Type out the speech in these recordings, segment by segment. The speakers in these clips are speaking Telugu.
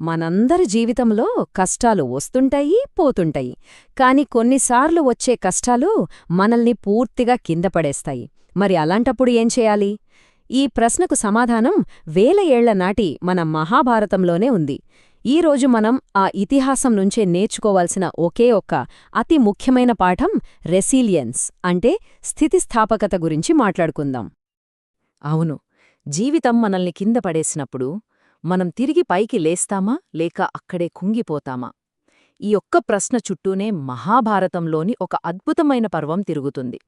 మనందరి జీవితంలో కష్టాలు వస్తుంటాయి, పోతుంటాయి. కాని కొన్నిసార్లు వచ్చే కష్టాలు మనల్ని పూర్తిగా కింద పడేస్తాయి. మరి అలాంటప్పుడు ఏం చేయాలి? ఈ ప్రశ్నకు సమాధానం వేల ఏళ్ల నాటి మన మహాభారతంలోనే ఉంది. ఈరోజు మనం ఆ ఇతిహాసం నుంచే నేర్చుకోవాల్సిన ఒకే ఒక్క అతి ముఖ్యమైన పాఠం రెసిలియన్స్ అంటే స్థితిస్థాపకత గురించి మాట్లాడుకుందాం. అవును, జీవితం మనల్ని కింద పడేసినప్పుడు మనం తిరిగి పైకి లేస్తామా లేక అక్కడే కుంగిపోతామా? ఈ ఒక్క ప్రశ్న చుట్టూనే మహాభారతంలోని ఒక అద్భుతమైన పర్వం తిరుగుతుంది.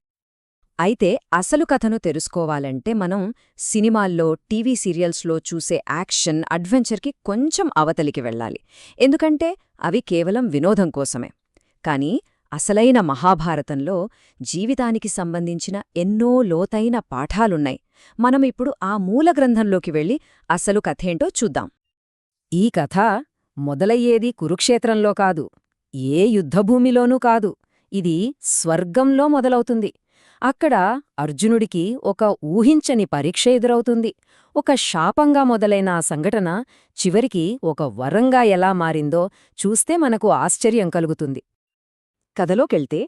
అయితే అసలు కథను తెలుసుకోవాలంటే మనం సినిమాల్లో, టీవీ సీరియల్స్లో చూసే యాక్షన్, అడ్వెంచర్కి కొంచెం అవతలికి వెళ్ళాలి. ఎందుకంటే అవి కేవలం వినోదం కోసమే. కానీ అసలైన మహాభారతంలో జీవితానికి సంబంధించిన ఎన్నో లోతైన పాఠాలున్నాయి. మనమిప్పుడు ఆ మూలగ్రంథంలోకి వెళ్ళి అసలు కథేంటో చూద్దాం. ఈ కథ మొదలయ్యేది కురుక్షేత్రంలో కాదు, ఏ యుద్ధభూమిలోనూ కాదు. ఇది స్వర్గంలో మొదలవుతుంది. అక్కడ అర్జునుడికి ఒక ఊహించని పరీక్ష ఎదురవుతుంది. ఒక శాపంగా మొదలైన ఆ సంఘటన చివరికి ఒక వరంగా ఎలా మారిందో చూస్తే మనకు ఆశ్చర్యం కలుగుతుంది. కథలోకెళ్తే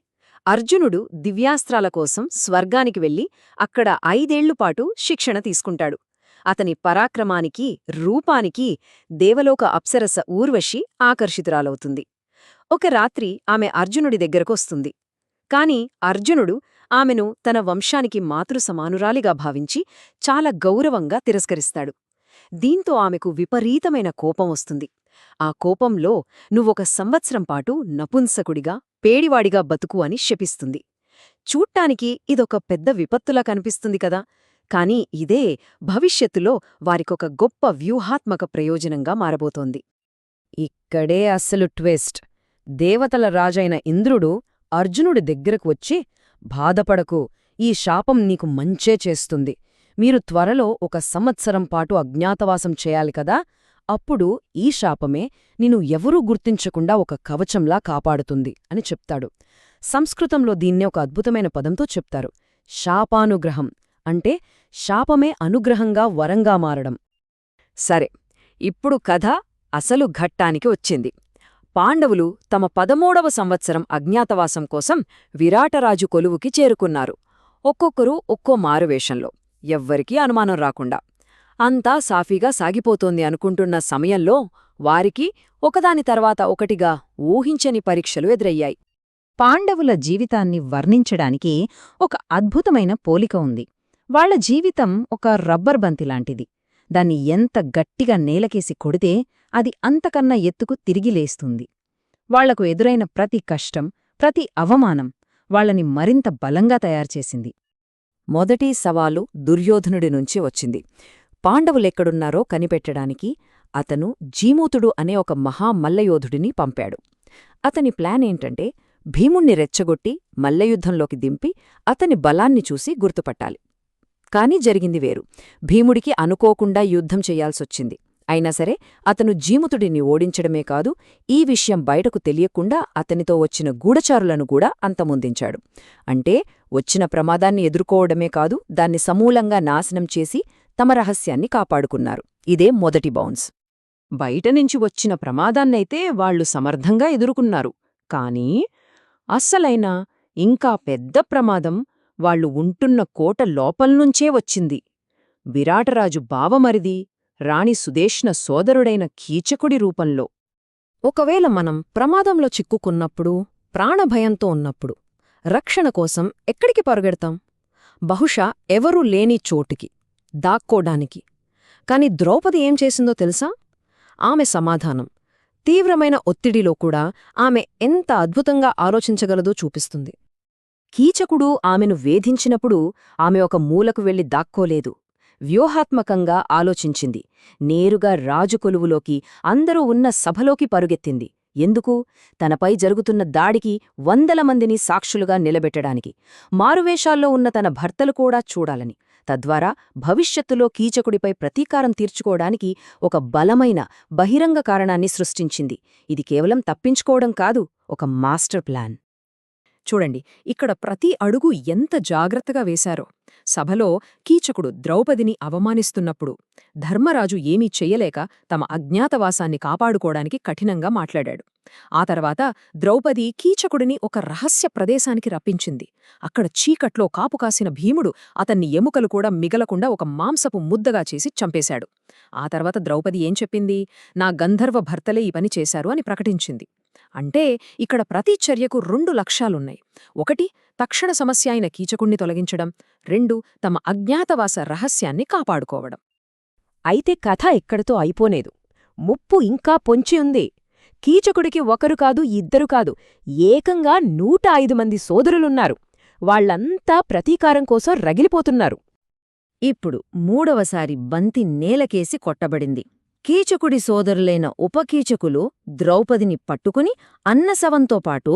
అర్జునుడు దివ్యాస్త్రాల కోసం స్వర్గానికి వెళ్లి అక్కడ 5 ఏళ్లుపాటు శిక్షణ తీసుకుంటాడు. అతని పరాక్రమానికి, రూపానికి దేవలోక అప్సరస ఊర్వశి ఆకర్షితురాలవుతుంది. ఒక రాత్రి ఆమె అర్జునుడి దగ్గరకొస్తుంది. కాని అర్జునుడు ఆమెను తన వంశానికి మాతృసమానురాలిగా భావించి చాలా గౌరవంగా తిరస్కరిస్తాడు. దీంతో ఆమెకు విపరీతమైన కోపం వస్తుంది. ఆ కోపంలో నువ్వొక సంవత్సరం పాటు నపుంసకుడిగా, పేడివాడిగా బతుకు అని శపిస్తుంది. చూట్టానికి ఇదొక పెద్ద విపత్తులా కనిపిస్తుంది కదా, కాని ఇదే భవిష్యత్తులో వారికొక గొప్ప వ్యూహాత్మక ప్రయోజనంగా మారబోతోంది. ఇక్కడే అస్సలు ట్విస్ట్. దేవతల రాజైన ఇంద్రుడు అర్జునుడి దగ్గరకు వచ్చి, బాధపడకు, ఈ శాపం నీకు మంచే చేస్తుంది. మీరు త్వరలో 1 సంవత్సరం పాటు అజ్ఞాతవాసం చేయాలి కదా, అప్పుడు ఈ శాపమే నిన్ను ఎవరూ గుర్తించకుండా ఒక కవచంలా కాపాడుతుంది అని చెప్తాడు. సంస్కృతంలో దీన్నే ఒక అద్భుతమైన పదంతో చెప్తారు, శాపానుగ్రహం. అంటే శాపమే అనుగ్రహంగా, వరంగా మారడం. సరే, ఇప్పుడు కథ అసలు ఘట్టానికి వచ్చింది. పాండవులు తమ 13వ సంవత్సరం అజ్ఞాతవాసం కోసం విరాటరాజు కొలువుకి చేరుకున్నారు. ఒక్కొక్కరు ఒక్కో మారువేషంలో, ఎవ్వరికీ అనుమానం రాకుండా. అంతా సాఫీగా సాగిపోతోంది అనుకుంటున్న సమయంలో వారికి ఒకదాని తర్వాత ఒకటిగా ఊహించని పరీక్షలు ఎదురయ్యాయి. పాండవుల జీవితాన్ని వర్ణించడానికి ఒక అద్భుతమైన పోలిక ఉంది. వాళ్ల జీవితం ఒక రబ్బర్ బంతిలాంటిది. దాన్ని ఎంత గట్టిగా నేలకేసి కొడితే అది అంతకన్నా ఎత్తుకు తిరిగి లేస్తుంది. వాళ్లకు ఎదురైన ప్రతి కష్టం, ప్రతి అవమానం వాళ్లని మరింత బలంగా తయారుచేసింది. మొదటి సవాలు దుర్యోధనుడి నుంచి వచ్చింది. పాండవులెక్కడున్నారో కనిపెట్టడానికి అతను జీమూతుడు అనే ఒక మహామల్లయోధుడిని పంపాడు. అతని ప్లానేంటంటే భీముణ్ణి రెచ్చగొట్టి మల్లయుద్ధంలోకి దింపి అతని బలాన్ని చూసి గుర్తుపట్టాలి. కాని జరిగింది వేరు. భీముడికి అనుకోకుండా యుద్ధం చెయ్యాల్సొచ్చింది. అయినా సరే అతను జీమూతుడిని ఓడించడమే కాదు, ఈ విషయం బయటకు తెలియకుండా అతనితో వచ్చిన గూఢచారులను కూడా అంతమొందించాడు. అంటే వచ్చిన ప్రమాదాన్ని ఎదుర్కోవడమే కాదు, దాన్ని సమూలంగా నాశనం చేసి తమ రహస్యాన్ని కాపాడుకున్నారు. ఇదే మొదటి బౌన్స్. బయటనుంచి వచ్చిన ప్రమాదాన్నైతే వాళ్లు సమర్థంగా ఎదుర్కొన్నారు. కానీ అస్సలైన ఇంకా పెద్ద ప్రమాదం వాళ్లు ఉంటున్న కోట లోపల్నుంచే వచ్చింది. విరాటరాజు బావమరిది, రాణి సుదేష్ణ సోదరుడైన కీచకుడి రూపంలో. ఒకవేళ మనం ప్రమాదంలో చిక్కుకున్నప్పుడు, ప్రాణభయంతో ఉన్నప్పుడు రక్షణ కోసం ఎక్కడికి పరుగెడతాం? బహుశా ఎవరూ లేని చోటుకి, దాక్కోడానికి. కాని ద్రౌపది ఏం చేసిందో తెలుసా? ఆమె సమాధానం తీవ్రమైన ఒత్తిడిలో కూడా ఆమె ఎంత అద్భుతంగా ఆలోచించగలదో చూపిస్తుంది. కీచకుడు ఆమెను వేధించినప్పుడు ఆమె ఒక మూలకు వెళ్లి దాక్కోలేదు. వ్యూహాత్మకంగా ఆలోచించింది. నేరుగా రాజుకొలువులోకి, అందరూ ఉన్న సభలోకి పరుగెత్తింది. ఎందుకు? తనపై జరుగుతున్న దాడికి 100 మందిని సాక్షులుగా నిలబెట్టడానికి, మారువేషాల్లో ఉన్న తన భర్తలు కూడా చూడాలని, తద్వారా భవిష్యత్తులో కీచకుడిపై ప్రతీకారం తీర్చుకోవడానికి ఒక బలమైన బహిరంగ కారణాన్ని సృష్టించింది. ఇది కేవలం తప్పించుకోవడం కాదు, ఒక మాస్టర్ ప్లాన్. చూడండి, ఇక్కడ ప్రతి అడుగు ఎంత జాగ్రత్తగా వేశారో. సభలో కీచకుడు ద్రౌపదిని అవమానిస్తున్నప్పుడు ధర్మరాజు ఏమీ చెయ్యలేక తమ అజ్ఞాతవాసాన్ని కాపాడుకోవడానికి కఠినంగా మాట్లాడాడు. ఆ తర్వాత ద్రౌపది కీచకుడిని ఒక రహస్య ప్రదేశానికి రప్పించింది. అక్కడ చీకట్లో కాపుకాసిన భీముడు అతన్ని ఎముకలు కూడా మిగలకుండా ఒక మాంసపు ముద్దగా చేసి చంపేశాడు. ఆ తర్వాత ద్రౌపది ఏం చెప్పింది? నా గంధర్వ భర్తలే ఈ పని చేశారు అని ప్రకటించింది. అంటే ఇక్కడ ప్రతి చర్యకు 2 లక్ష్యాలున్నాయి. 1 తక్షణ సమస్య అయిన కీచకుణ్ణి తొలగించడం, 2 తమ అజ్ఞాతవాస రహస్యాన్ని కాపాడుకోవడం. అయితే కథ ఇక్కడితో అయిపోలేదు. ముప్పు ఇంకా పొంచి ఉంది. కీచకుడికి 1 కాదు 2 కాదు, ఏకంగా 105 మంది సోదరులున్నారు. వాళ్లంతా ప్రతీకారం కోసం రగిలిపోతున్నారు. ఇప్పుడు 3వసారి బంతి నేలకేసి కొట్టబడింది. కీచకుడి సోదరులైన ఉపకీచకులు ద్రౌపదిని పట్టుకుని అన్నశవంతో పాటు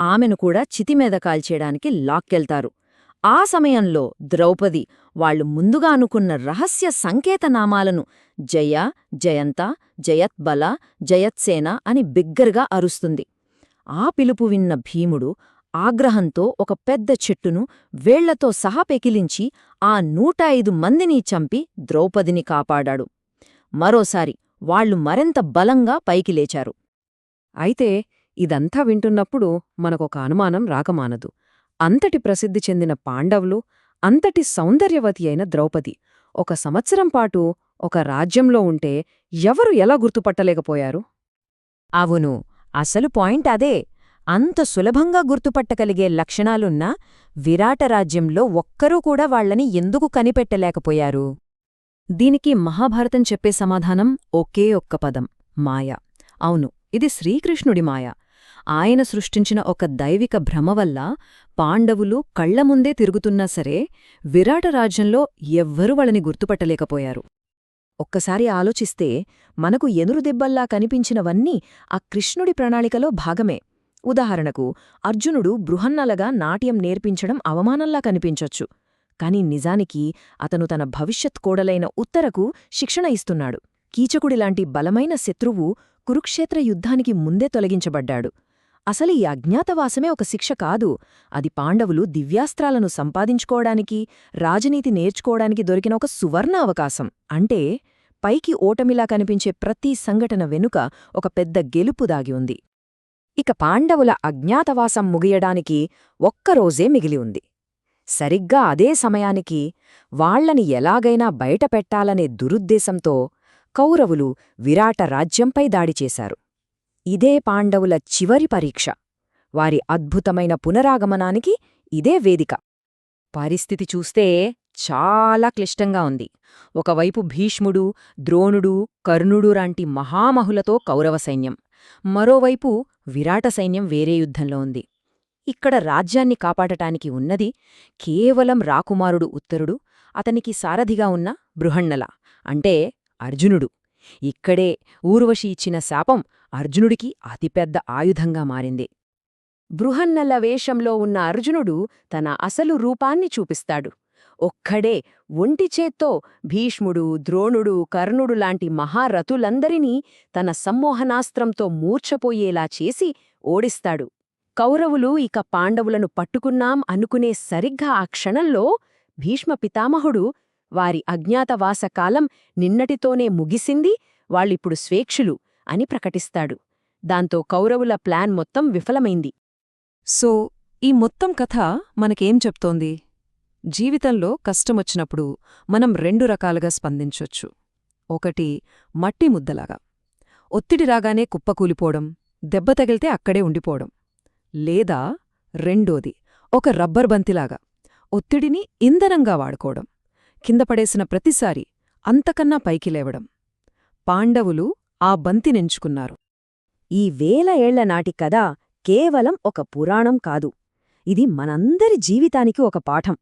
ఆమెను కూడా చితిమీద కాల్చేయడానికి లాక్కెళ్తారు. ఆ సమయంలో ద్రౌపది వాళ్లు ముందుగా అనుకున్న రహస్య సంకేతనామాలను జయ, జయంత, జయత్బల, జయత్సేన అని బిగ్గరగా అరుస్తుంది. ఆ పిలుపు విన్న భీముడు ఆగ్రహంతో ఒక పెద్ద చెట్టును వేళ్లతో సహా పెకిలించి ఆ 105 మందిని చంపి ద్రౌపదిని కాపాడాడు. మరోసారి వాళ్లు మరింత బలంగా పైకి లేచారు. అయితే ఇదంతా వింటున్నప్పుడు మనకొక అనుమానం రాకమానదు. అంతటి ప్రసిద్ధి చెందిన పాండవులు, అంతటి సౌందర్యవతి అయిన ద్రౌపది 1 సంవత్సరం పాటు ఒక రాజ్యంలో ఉంటే ఎవరు ఎలా గుర్తుపట్టలేకపోయారు? అవును, అసలు పాయింట్ అదే. అంత సులభంగా గుర్తుపట్టగలిగే లక్షణాలున్న విరాటరాజ్యంలో ఒక్కరూ కూడా వాళ్లని ఎందుకు కనిపెట్టలేకపోయారు? దీనికి మహాభారతం చెప్పే సమాధానం ఒకే ఒక్క పదం: మాయ. అవును, ఇది శ్రీకృష్ణుడి మాయ. ఆయన సృష్టించిన ఒక దైవిక భ్రమ వల్ల పాండవులు కళ్లముందే తిరుగుతున్నా సరే విరాటరాజ్యంలో ఎవ్వరూ వాళ్ళని గుర్తుపట్టలేకపోయారు. ఒక్కసారి ఆలోచిస్తే మనకు ఎదురుదెబ్బల్లా కనిపించినవన్నీ ఆ కృష్ణుడి ప్రణాళికలో భాగమే. ఉదాహరణకు అర్జునుడు బృహన్నలగా నాట్యం నేర్పించడం అవమానంలా కనిపించొచ్చు. కాని నిజానికి అతను తన భవిష్యత్ కోడలైన ఉత్తరకు శిక్షణ ఇస్తున్నాడు. కీచకుడిలాంటి బలమైన శత్రువు కురుక్షేత్ర యుద్ధానికి ముందే తొలగించబడ్డాడు. అసలు ఈ అజ్ఞాతవాసమే ఒక శిక్ష కాదు, అది పాండవులు దివ్యాస్త్రాలను సంపాదించుకోవడానికి, రాజనీతి నేర్చుకోవడానికి దొరికిన ఒక సువర్ణ అవకాశం. అంటే పైకి ఓటమిలా కనిపించే ప్రతి సంఘటన వెనుక ఒక పెద్ద గెలుపు దాగి ఉంది. ఇక పాండవుల అజ్ఞాతవాసం ముగియడానికి ఒక్కరోజే మిగిలి ఉంది. సరిగ్గా అదే సమయానికి వాళ్లని ఎలాగైనా బయటపెట్టాలనే దురుద్దేశంతో కౌరవులు విరాట రాజ్యంపై దాడిచేశారు. ఇదే పాండవుల చివరి పరీక్ష. వారి అద్భుతమైన పునరాగమనానికి ఇదే వేదిక. పరిస్థితి చూస్తే చాలా క్లిష్టంగా ఉంది. ఒకవైపు భీష్ముడు, ద్రోణుడు, కర్ణుడు లాంటి మహామహులతో కౌరవ సైన్యం, మరోవైపు విరాట సైన్యం వేరే యుద్ధంలో ఉంది. ఇక్కడ రాజ్యాన్ని కాపాడటానికి ఉన్నది కేవలం రాకుమారుడు ఉత్తరుడు, అతనికి సారథిగా ఉన్న బృహన్నల, అంటే అర్జునుడు. ఇక్కడే ఊర్వశి ఇచ్చిన శాపం అర్జునుడికి అతిపెద్ద ఆయుధంగా మారింది. బృహన్నల వేషంలో ఉన్న అర్జునుడు తన అసలు రూపాన్ని చూపిస్తాడు. ఒక్కడే ఒంటిచేత్తో భీష్ముడు, ద్రోణుడు, కర్ణుడు లాంటి మహారథులందరినీ తన సమ్మోహనాస్త్రంతో మూర్ఛపోయేలా చేసి ఓడిస్తాడు. కౌరవులు ఇక పాండవులను పట్టుకున్నాం అనుకునే సరిగ్గా ఆ క్షణంలో భీష్మ పితామహుడు వారి అజ్ఞాతవాసకాలం నిన్నటితోనే ముగిసింది, వాళ్ళిప్పుడు స్వేచ్ఛులు అని ప్రకటిస్తాడు. దాంతో కౌరవుల ప్లాన్ మొత్తం విఫలమైంది. సో ఈ మొత్తం కథ మనకేం చెప్తోంది? జీవితంలో కష్టమొచ్చినప్పుడు మనం 2 రకాలుగా స్పందించొచ్చు. 1 మట్టి ముద్దలాగా, ఒత్తిడి రాగానే కుప్పకూలిపోవడం, దెబ్బ తగిలితే అక్కడే ఉండిపోవడం. లేదా 2ది ఒక రబ్బర్ బంతిలాగా, ఒత్తిడిని ఇంధనంగా వాడుకోవడం, కింద పడేసిన ప్రతిసారి అంతకన్నా పైకి లేవడం. పాండవులు ఆ బంతినెంచుకున్నారు. ఈ 1000 ఏళ్ల నాటి కథ కేవలం ఒక పురాణం కాదు, ఇది మనందరి జీవితానికి ఒక పాఠం.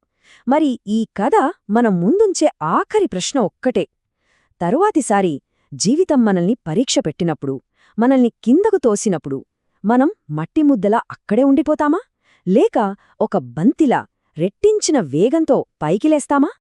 మరి ఈ కథ మనం ముందుంచే ఆఖరి ప్రశ్న ఒక్కటే: తరువాతిసారి జీవితం మనల్ని పరీక్ష పెట్టినప్పుడు, మనల్ని కిందకు తోసినప్పుడు మనం మట్టిముద్దలా అక్కడే ఉండిపోతామా, లేక ఒక బంతిలా రెట్టించిన వేగంతో పైకిలేస్తామా?